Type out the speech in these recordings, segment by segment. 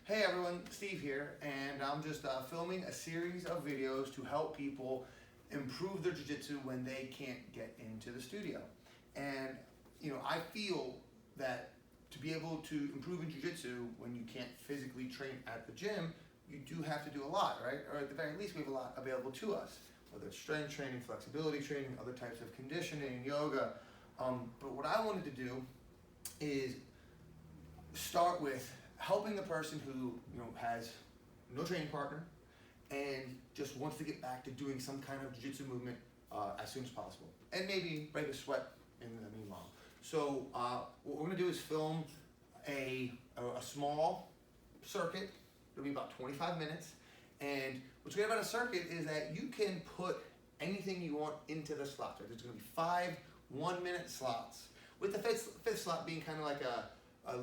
Hey everyone, Steve here, and I'm just filming a series of videos to help people improve their jiu-jitsu when they can't get into the studio. And I feel that to be able to improve in jiu-jitsu when you can't physically train at the gym, you do have to do a lot, right? Or at the very least, we have a lot available to us, whether it's strength training, flexibility training, other types of conditioning, yoga. But what I wanted to do is start with helping the person who has no training partner and just wants to get back to doing some kind of jiu-jitsu movement as soon as possible, and maybe break a sweat in the meanwhile. So what we're going to do is film a small circuit. It'll be about 25 minutes, and what's great about a circuit is that you can put anything you want into the slots. Right? There's going to be 5 1-minute slots, with the fifth slot being kind of like a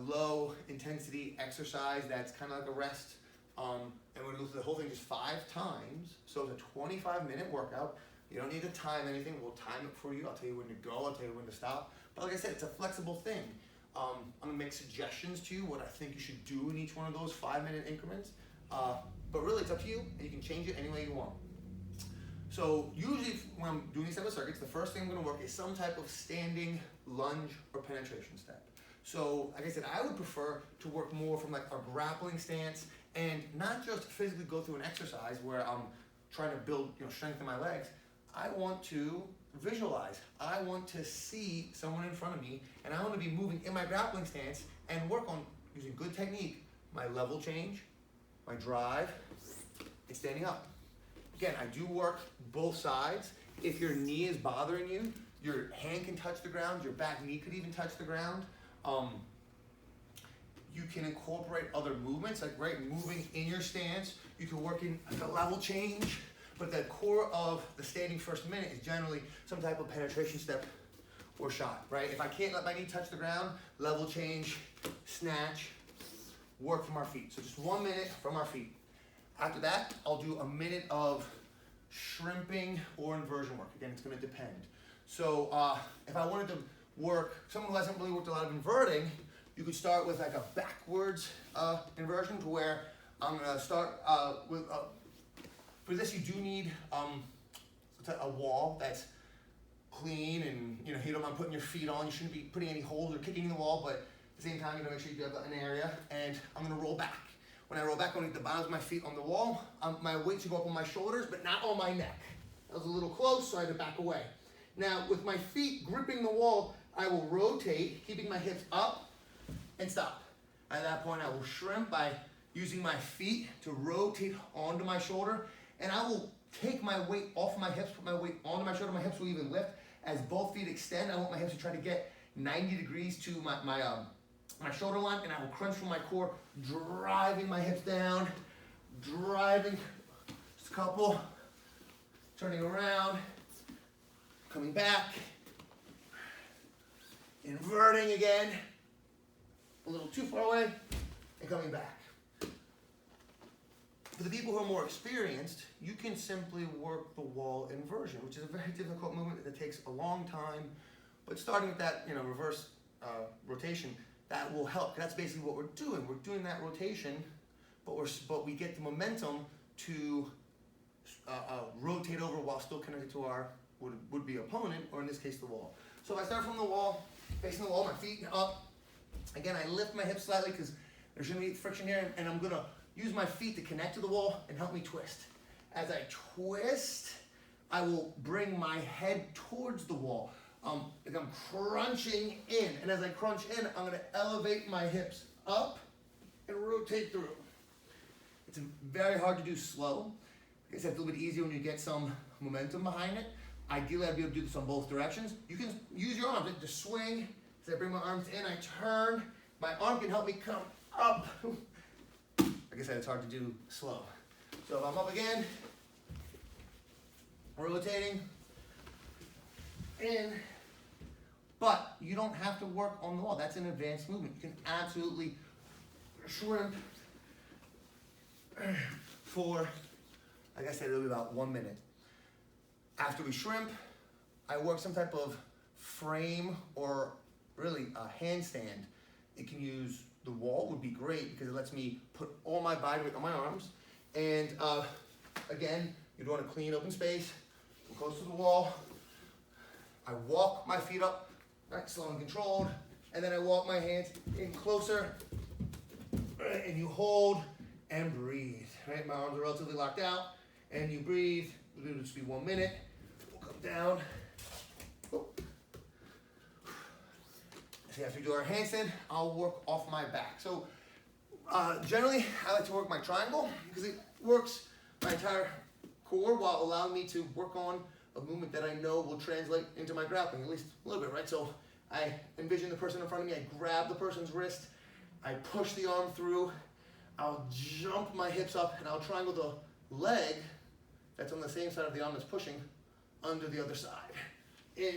low intensity exercise that's kind of like a rest. And we're going to go through the whole thing just 5 times. So it's a 25-minute workout. You don't need to time anything. We'll time it for you. I'll tell you when to go. I'll tell you when to stop. But like I said, it's a flexible thing. I'm going to make suggestions to you what I think you should do in each one of those 5-minute increments. But really, it's up to you, and you can change it any way you want. So usually when I'm doing these type of circuits, the first thing I'm going to work is some type of standing lunge or penetration step. So, like I said, I would prefer to work more from like a grappling stance and not just physically go through an exercise where I'm trying to build, strength in my legs. I want to visualize. I want to see someone in front of me, and I want to be moving in my grappling stance and work on using good technique, my level change, my drive, and standing up. Again, I do work both sides. If your knee is bothering you, your hand can touch the ground, your back knee could even touch the ground. You can incorporate other movements, like moving in your stance. You can work in like a level change, but the core of the standing first minute is generally some type of penetration step or shot, right? If I can't let my knee touch the ground, level change, snatch, work from our feet. So just 1 minute from our feet. After that, I'll do a minute of shrimping or inversion work. Again, it's going to depend. So if I wanted to work, someone who hasn't really worked a lot of inverting, you could start with like a backwards inversion, to where I'm going to start with, for this you do need a wall that's clean, and you don't mind putting your feet on. You shouldn't be putting any holes or kicking the wall, but at the same time, make sure you have an area. And I'm going to roll back. When I roll back, I'm going to get the bottoms of my feet on the wall. My weight should go up on my shoulders, but not on my neck. That was a little close, so I had to back away. Now, with my feet gripping the wall, I will rotate, keeping my hips up, and stop. At that point, I will shrimp by using my feet to rotate onto my shoulder, and I will take my weight off my hips, put my weight onto my shoulder. My hips will even lift as both feet extend. I want my hips to try to get 90 degrees to my shoulder line, and I will crunch from my core, driving my hips down, driving, just a couple, turning around, coming back, inverting again, a little too far away, and coming back. For the people who are more experienced, you can simply work the wall inversion, which is a very difficult movement that takes a long time, but starting with that reverse rotation, that will help. That's basically what we're doing. We're doing that rotation, but we get the momentum to rotate over while still connected to our would-be opponent, or in this case, the wall. So if I start from the wall, facing the wall, my feet up. Again, I lift my hips slightly because there's going to be friction here, and I'm going to use my feet to connect to the wall and help me twist. As I twist, I will bring my head towards the wall. Like I'm crunching in, and as I crunch in, I'm going to elevate my hips up and rotate through. It's very hard to do slow. Like I said, it's a little bit easier when you get some momentum behind it. Ideally, I'd be able to do this on both directions. You can use your arms to swing. As I bring my arms in, I turn. My arm can help me come up. Like I said, it's hard to do slow. So if I'm up again, rotating, in. But you don't have to work on the wall. That's an advanced movement. You can absolutely shrimp for, like I said, it'll be about 1 minute. After we shrimp, I work some type of frame or really a handstand. It can use the wall would be great because it lets me put all my body weight on my arms. And again, you'd want to clean open space, go close to the wall. I walk my feet up, right, slow and controlled, and then I walk my hands in closer, right, and you hold and breathe, right? My arms are relatively locked out, and you breathe. It'll just be 1 minute. We'll come down. So after we do our handstand, I'll work off my back. So generally, I like to work my triangle because it works my entire core while allowing me to work on a movement that I know will translate into my grappling, at least a little bit, right? So I envision the person in front of me, I grab the person's wrist, I push the arm through, I'll jump my hips up, and I'll triangle the leg that's on the same side of the arm that's pushing under the other side. In,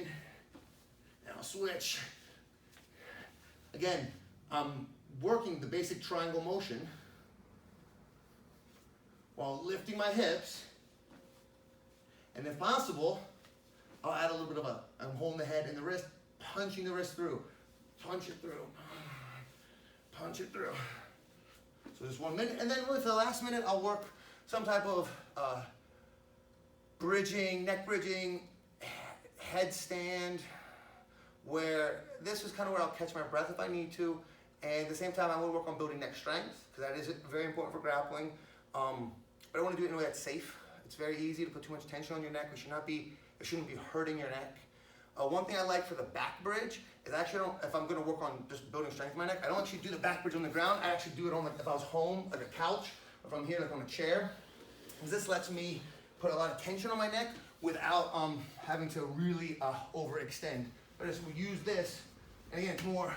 and I'll switch. Again, I'm working the basic triangle motion while lifting my hips. And if possible, I'll add a little bit of I'm holding the head and the wrist, punching the wrist through. Punch it through. Punch it through. So just 1 minute. And then with the last minute, I'll work some type of bridging, neck bridging, headstand, where this is kind of where I'll catch my breath if I need to. And at the same time, I will work on building neck strength, because that is very important for grappling. But I want to do it in a way that's safe. It's very easy to put too much tension on your neck. It shouldn't be hurting your neck. One thing I like for the back bridge is if I'm going to work on just building strength in my neck, I don't actually do the back bridge on the ground. I actually do it on, like, if I was home, like a couch, or if I'm here, like on a chair. Because this lets me put a lot of tension on my neck without having to really overextend. But as we use this, and again, it's more,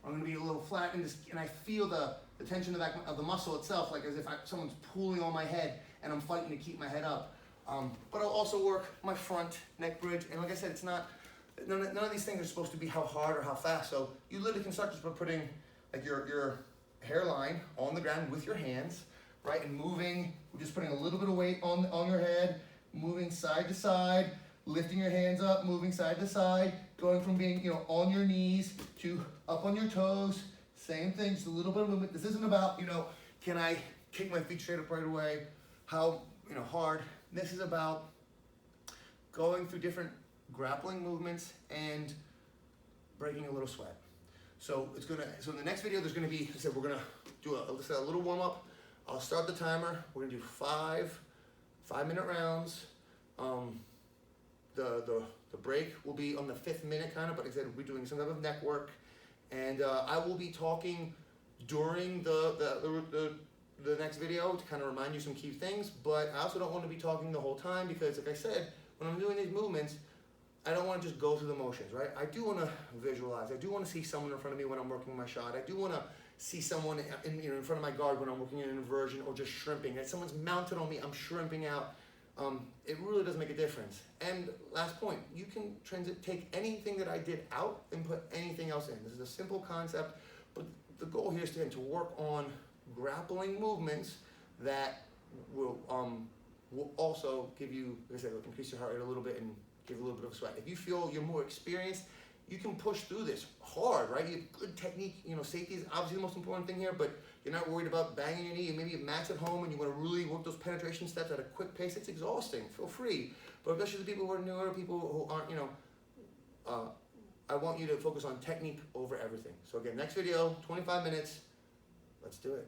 I'm going to be a little flat, and I feel the tension of the muscle itself, like as if someone's pulling on my head, and I'm fighting to keep my head up. But I'll also work my front neck bridge, and like I said, it's not, none of these things are supposed to be how hard or how fast. So you literally can start just by putting like your hairline on the ground with your hands, right, and moving. We're just putting a little bit of weight on your head, moving side to side, lifting your hands up, moving side to side, going from being on your knees to up on your toes. Same thing, just a little bit of movement. This isn't about can I kick my feet straight up right away? How hard. This is about going through different grappling movements and breaking a little sweat. So so in the next video, there's gonna be, like I said, we're gonna do a little warm up. I'll start the timer. We're gonna do 5-minute rounds. The break will be on the 5th minute kind of, but like I said, we'll be doing some type of neck work. And I will be talking during the next video to kind of remind you some key things, but I also don't want to be talking the whole time because, like I said, when I'm doing these movements, I don't want to just go through the motions, right? I do want to visualize. I do want to see someone in front of me when I'm working my shot. I do want to see someone in front of my guard when I'm working in an inversion or just shrimping. If someone's mounted on me, I'm shrimping out. It really does make a difference. And last point, you can take anything that I did out and put anything else in. This is a simple concept, but the goal here is to work on grappling movements that will also give you, like I said, increase your heart rate a little bit and give a little bit of sweat. If you feel you're more experienced, you can push through this hard, right? You have good technique, safety is obviously the most important thing here, but you're not worried about banging your knee, and maybe you have mats at home and you want to really work those penetration steps at a quick pace. It's exhausting, feel free. But especially the people who are newer, people who aren't, I want you to focus on technique over everything. So again, next video, 25 minutes, let's do it.